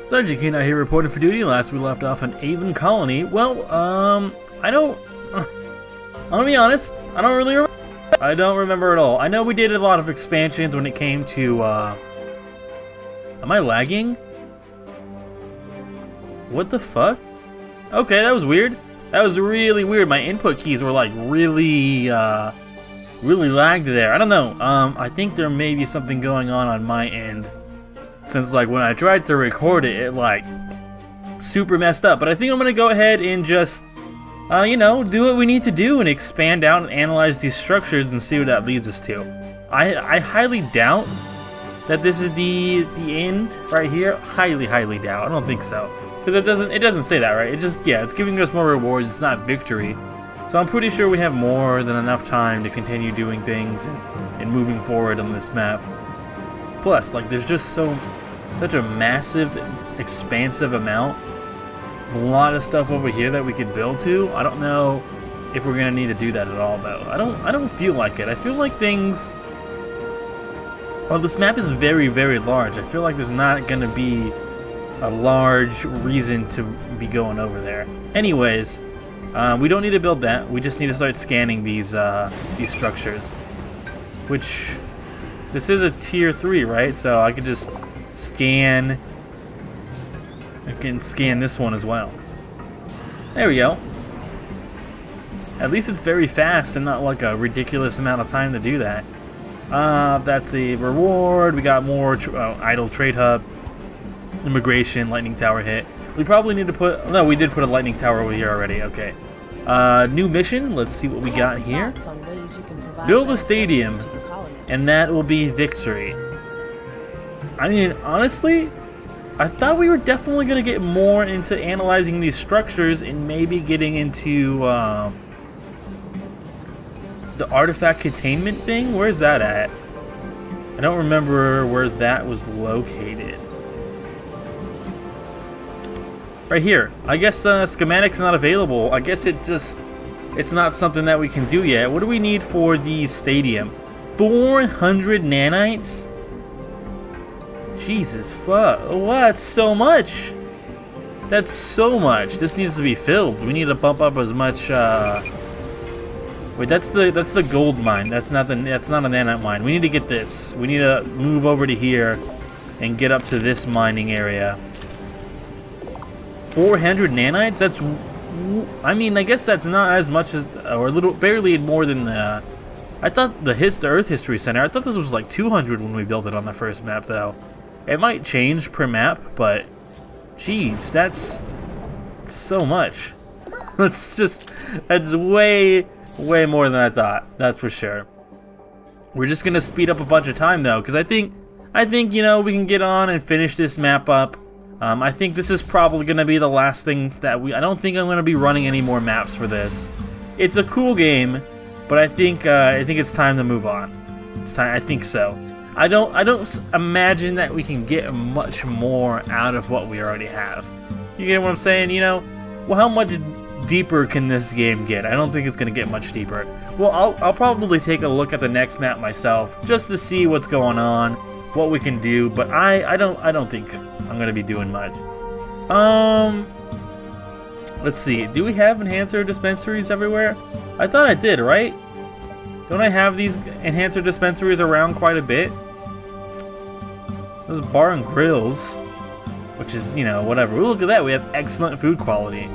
Sergeant Keenan here reporting for duty. Last we left off on Aven Colony. Well, I'm gonna be honest, I don't really remember. I don't remember at all. I know we did a lot of expansions when it came to, am I lagging? What the fuck? Okay, that was weird. That was really weird. My input keys were like really lagged there. I don't know. I think there may be something going on my end. Since like when I tried to record it, it like super messed up. But I think I'm gonna go ahead and just, you know, do what we need to do and expand out and analyze these structures and see what that leads us to. I highly doubt that this is the end right here. Highly doubt. I don't think so. Because it doesn't say that, right? It just, yeah, it's giving us more rewards. It's not victory. So I'm pretty sure we have more than enough time to continue doing things and moving forward on this map. Plus, like, there's just such a massive, expansive amount. A lot of stuff over here that we could build to. I don't know if we're gonna need to do that at all, though. I don't feel like it. I feel like things. Well, this map is very large. I feel like there's not gonna be a large reason to be going over there. Anyways, we don't need to build that. We just need to start scanning these structures. Which, this is a tier 3, right? So I could just scan. I can scan this one as well. There we go. At least it's very fast and not like a ridiculous amount of time to do that. That's a reward. We got more idle trade hub. Immigration, lightning tower hit. We probably need to put... No, we did put a lightning tower over here already. Okay. New mission. Let's see what we got here. Build a stadium, and that will be victory. I mean, honestly, I thought we were definitely going to get more into analyzing these structures and maybe getting into the artifact containment thing. Where's that at? I don't remember where that was located. Right here. I guess schematic's not available. I guess it's not something that we can do yet. What do we need for the stadium? 400 nanites? Jesus fuck. Oh, that's so much. That's so much. This needs to be filled. We need to bump up as much wait, that's the gold mine. That's not a nanite mine. We need to get this. We need to move over to here and get up to this mining area. 400 nanites? That's, I mean, I guess that's not as much as, or a little, barely more than the, I thought the Earth History Center, I thought this was like 200 when we built it on the first map, though. It might change per map, but, geez, that's so much. That's way more than I thought, that's for sure. We're just gonna speed up a bunch of time, though, because I think, you know, we can get on and finish this map up. I think this is probably going to be the last thing that I don't think I'm going to be running any more maps for this. It's a cool game, but I think it's time to move on. It's time. I think so. I don't imagine that we can get much more out of what we already have. You get what I'm saying? You know, well, how much deeper can this game get? I don't think it's going to get much deeper. Well, I'll probably take a look at the next map myself just to see what's going on, what we can do, but I don't think I'm gonna be doing much. Let's see. Do we have enhancer dispensaries everywhere? I thought I did, right? Don't I have these enhancer dispensaries around quite a bit? There's bar and grills, which is, you know, whatever. Ooh, look at that. We have excellent food quality.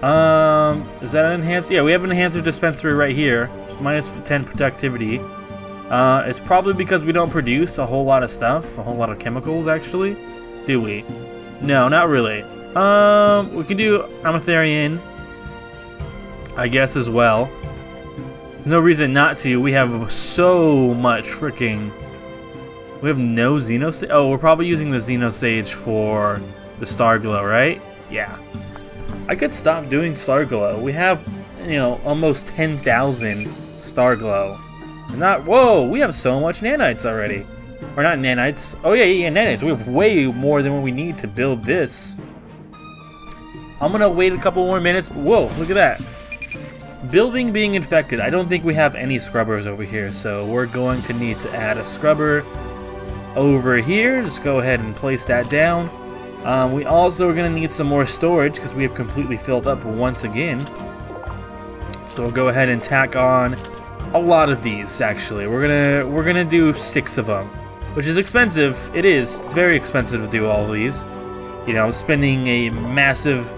Is that an enhancer? Yeah, we have an enhancer dispensary right here. Minus 10 productivity. It's probably because we don't produce a whole lot of stuff, a whole lot of chemicals, actually. Do we? No, not really. We can do Amatherian, I guess, as well. There's no reason not to. We have so much freaking... We have no Xenosage. Oh, we're probably using the Xenosage for the Starglow, right? Yeah. I could stop doing Starglow. We have, you know, almost 10,000 Starglow. Not, whoa, we have so much nanites already. Or not nanites. Oh yeah, nanites. We have way more than what we need to build this. I'm gonna wait a couple more minutes. Whoa, look at that. Building being infected. I don't think we have any scrubbers over here, so we're going to need to add a scrubber over here. Just go ahead and place that down. We also are going to need some more storage because we have completely filled up once again. So we'll go ahead and tack on a lot of these. Actually, we're gonna do 6 of them, which is expensive. It is. It's very expensive to do all of these. You know, spending a massive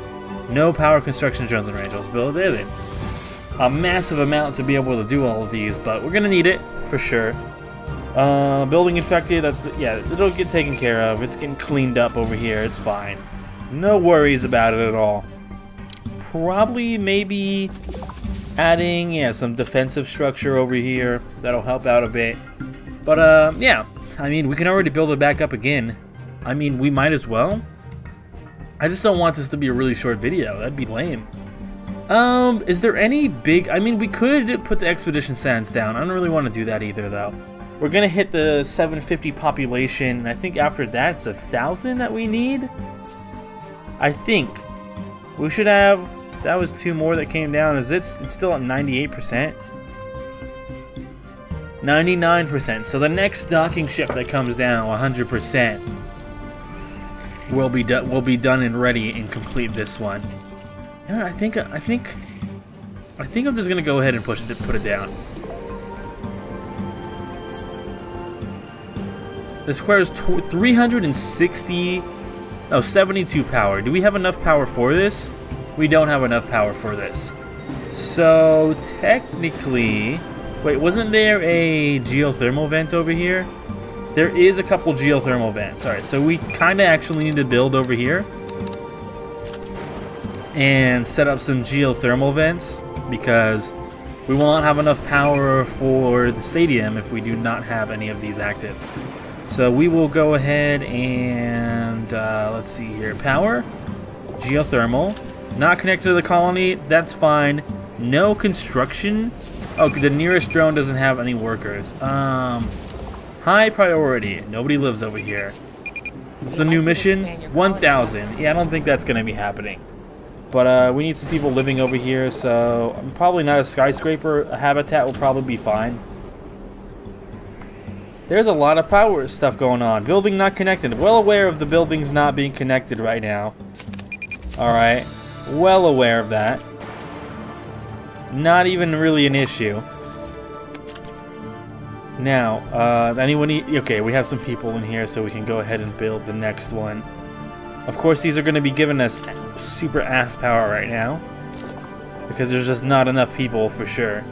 no power construction drones and range. Let's build it there. A massive amount to be able to do all of these, but we're gonna need it for sure. Building infected, yeah, it'll get taken care of. It's getting cleaned up over here. It's fine. No worries about it at all. Probably maybe adding, yeah, some defensive structure over here. That'll help out a bit. But yeah, I mean, we can already build it back up again. I mean, we might as well. I just don't want this to be a really short video. That'd be lame. Is there any big... I mean, we could put the expedition sands down. I don't really want to do that either, though. We're gonna hit the 750 population, and I think after that it's 1,000 that we need. I think we should have. That was 2 more that came down. It's still at 98%, 99%. So the next docking ship that comes down, 100%, will be done. Will be done and ready and complete this one. Yeah, I think I'm just gonna go ahead and put it down. This requires 360, oh, 72 power. Do we have enough power for this? We don't have enough power for this. So, technically... Wait, wasn't there a geothermal vent over here? There is a couple geothermal vents. Alright, so we kind of actually need to build over here. And set up some geothermal vents. Because we will not have enough power for the stadium if we do not have any of these active. So we will go ahead and, let's see here, power, geothermal, not connected to the colony, that's fine, no construction, oh, the nearest drone doesn't have any workers, high priority, nobody lives over here, this is a new mission, 1,000, yeah, I don't think that's going to be happening, but we need some people living over here, so probably not a skyscraper, a habitat will probably be fine. There's a lot of power stuff going on. Building not connected. Well aware of the buildings not being connected right now. Alright. Well aware of that. Not even really an issue. Now, anyone okay, we have some people in here so we can go ahead and build the next one. Of course, these are going to be giving us super ass power right now. Because there's just not enough people for sure.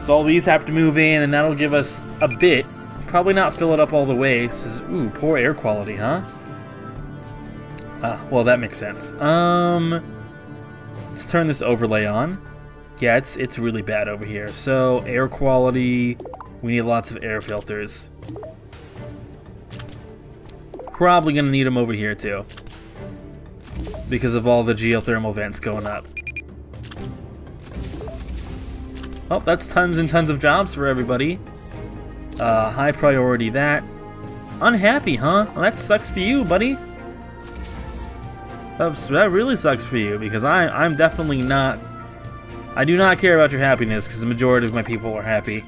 So all these have to move in, and that'll give us a bit. Probably not fill it up all the way. This is, ooh, poor air quality, huh? Well, that makes sense. Let's turn this overlay on. Yeah, it's really bad over here. So, air quality, we need lots of air filters. Probably gonna need them over here, too. Because of all the geothermal vents going up. Oh, that's tons and tons of jobs for everybody. High priority that. Unhappy, huh? Well, that sucks for you, buddy. That really sucks for you, because I'm definitely not... I do not care about your happiness, because the majority of my people are happy.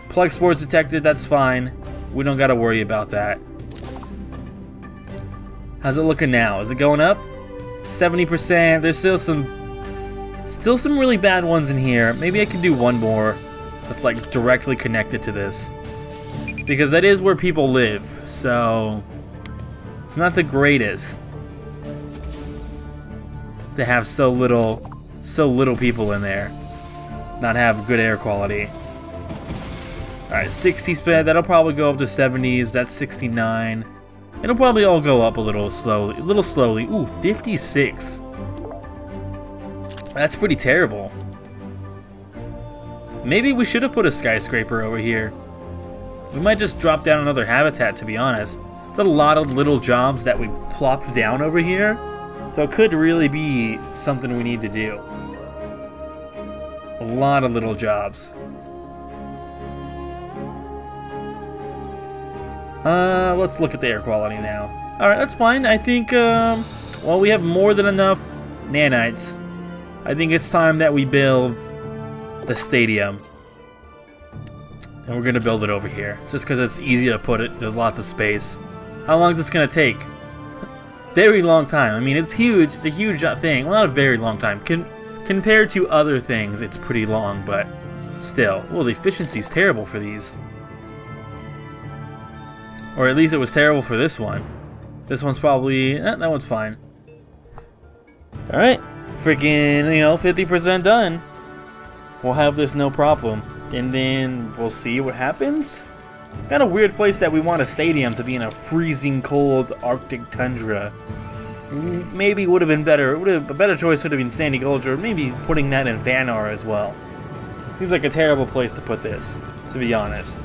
Plug spores detected, that's fine. We don't gotta worry about that. How's it looking now? Is it going up? 70%. There's still some really bad ones in here. Maybe I could do one more that's like directly connected to this, because that is where people live, so it's not the greatest to have so little people in there, not have good air quality. Alright, 60 sped, that'll probably go up to 70s, that's 69. It'll probably all go up a little slowly. Ooh, 56. That's pretty terrible. Maybe we should have put a skyscraper over here. We might just drop down another habitat, to be honest. It's a lot of little jobs that we plopped down over here, so it could really be something we need to do. A lot of little jobs. Let's look at the air quality now. Alright, that's fine. I think, well, we have more than enough nanites. I think it's time that we build the stadium. And we're going to build it over here. Just because it's easy to put it. There's lots of space. How long is this going to take? very long time. I mean, it's huge. It's a huge thing. Well, not a very long time. Compared to other things, it's pretty long, but still. Well, the efficiency's terrible for these. Or at least it was terrible for this one. This one's probably... that one's fine. Alright. Freaking, 50% done. We'll have this no problem. And then we'll see what happens. Kind of weird place that we want a stadium to be in a freezing cold Arctic tundra. Maybe would have been better. A better choice would have been Sandy Gulch, or maybe putting that in Vanar as well. Seems like a terrible place to put this, to be honest.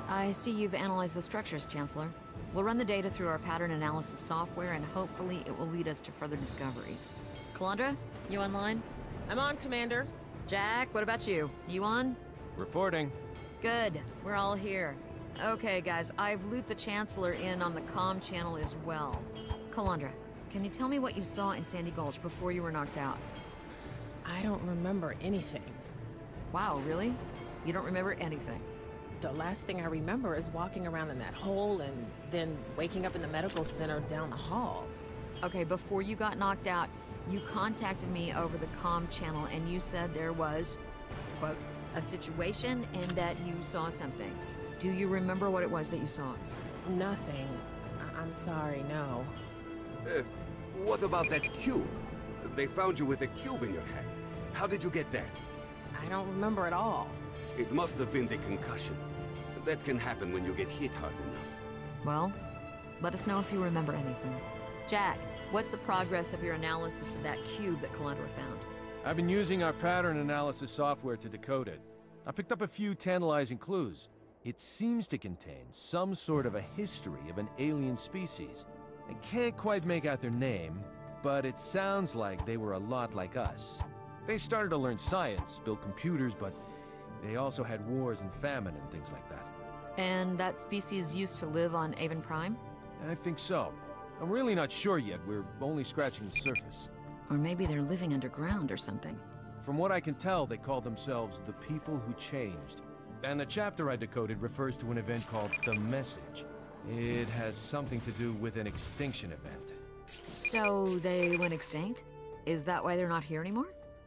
I see you've analyzed the structures, Chancellor. We'll run the data through our pattern analysis software, and hopefully it will lead us to further discoveries. Calandra, you online? I'm on, Commander. Jack, what about you? You on? Reporting. Good. We're all here. Okay, guys, I've looped the Chancellor in on the comm channel as well. Calandra, can you tell me what you saw in Sandy Gulch before you were knocked out? I don't remember anything. Wow, really? You don't remember anything? The last thing I remember is walking around in that hole and then waking up in the medical center down the hall. Okay, before you got knocked out, you contacted me over the comm channel and you said there was, quote, a situation and that you saw something. Do you remember what it was that you saw? Nothing. I'm sorry, no. What about that cube? They found you with a cube in your head. How did you get that? I don't remember at all. It must have been the concussion. That can happen when you get hit hard enough. Well, let us know if you remember anything. Jack, what's the progress of your analysis of that cube that Calandra found? I've been using our pattern analysis software to decode it. I picked up a few tantalizing clues. It seems to contain some sort of a history of an alien species. I can't quite make out their name, but it sounds like they were a lot like us. They started to learn science, build computers, but they also had wars and famine and things like that. And that species used to live on Aven Prime? I think so. I'm really not sure yet. We're only scratching the surface. Or maybe they're living underground or something. From what I can tell, they call themselves the People Who Changed. And the chapter I decoded refers to an event called The Message. It has something to do with an extinction event. So they went extinct? Is that why they're not here anymore?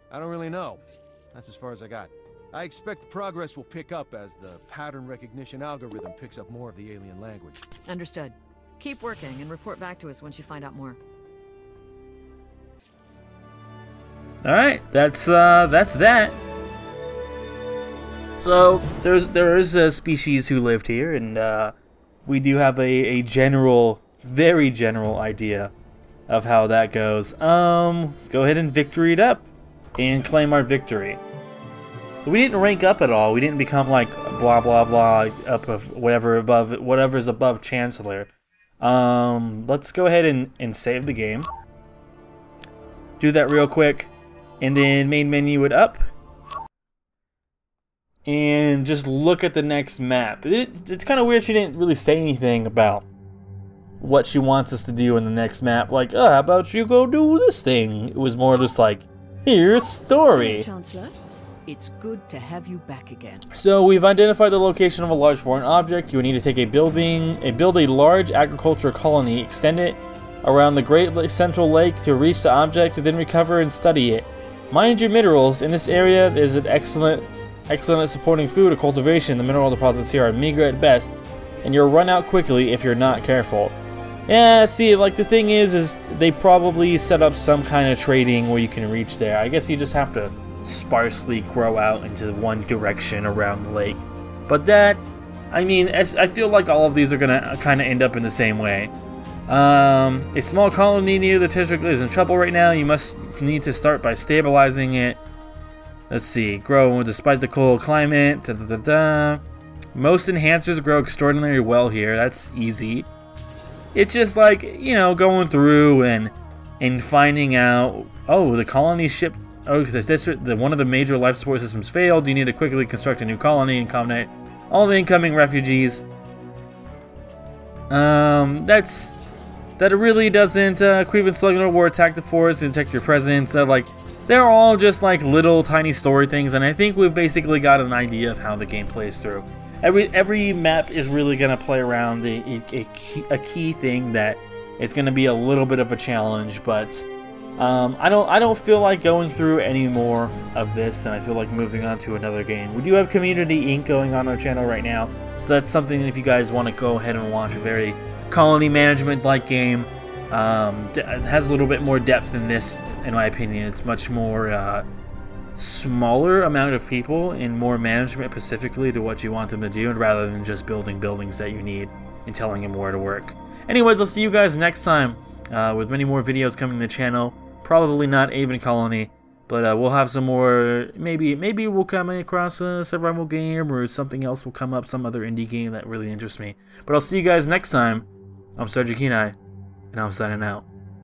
I don't really know. That's as far as I got. I expect progress will pick up as the pattern recognition algorithm picks up more of the alien language. Understood. Keep working and report back to us once you find out more. Alright, that's that. So there is a species who lived here, and we do have a general, very general idea of how that goes. Let's go ahead and victory it up and claim our victory. We didn't rank up at all. We didn't become like blah blah blah up of whatever's above Chancellor. Let's go ahead and save the game. Do that real quick, and then main menu it up, and just look at the next map. It's kind of weird she didn't really say anything about what she wants us to do in the next map. Like, how about you go do this thing? It was more just like, here's story. Chancellor, it's good to have you back again. So we've identified the location of a large foreign object. You need to take build a large agricultural colony, extend it around the Great Central Lake to reach the object, and then recover and study it. Mind your minerals. In this area is an excellent at supporting food or cultivation. The mineral deposits here are meager at best, and you'll run out quickly if you're not careful. Yeah, see, like the thing is they probably set up some kind of trading where you can reach there. I guess you just have to sparsely grow out into one direction around the lake. But that, I mean, I feel like all of these are gonna kind of end up in the same way. A small colony near the district is in trouble right now. You must need to start by stabilizing it. Let's see, grow despite the cold climate. Most enhancers grow extraordinarily well here. That's easy. It's just like, you know, going through and finding out. Oh, the colony ship. Oh, one of the major life support systems failed. You need to quickly construct a new colony and accommodate all the incoming refugees. That really doesn't creep and slug war, attack the forest, and detect your presence. Like, they're all just like little tiny story things, and I think we've basically got an idea of how the game plays through. every map is really gonna play around a key thing that is gonna be a little bit of a challenge, but I don't feel like going through any more of this, and I feel like moving on to another game. We do have Community Inc. going on our channel right now, so that's something if you guys want to go ahead and watch. A very colony management-like game. It has a little bit more depth than this, in my opinion. It's much more smaller amount of people and more management specifically to what you want them to do, rather than just building buildings that you need and telling them where to work. Anyways, I'll see you guys next time with many more videos coming to the channel. Probably not Aven Colony, but we'll have some more. Maybe we'll come across a survival game, or something else will come up, some other indie game that really interests me. But I'll see you guys next time. I'm Sergeant Kenai, and I'm signing out.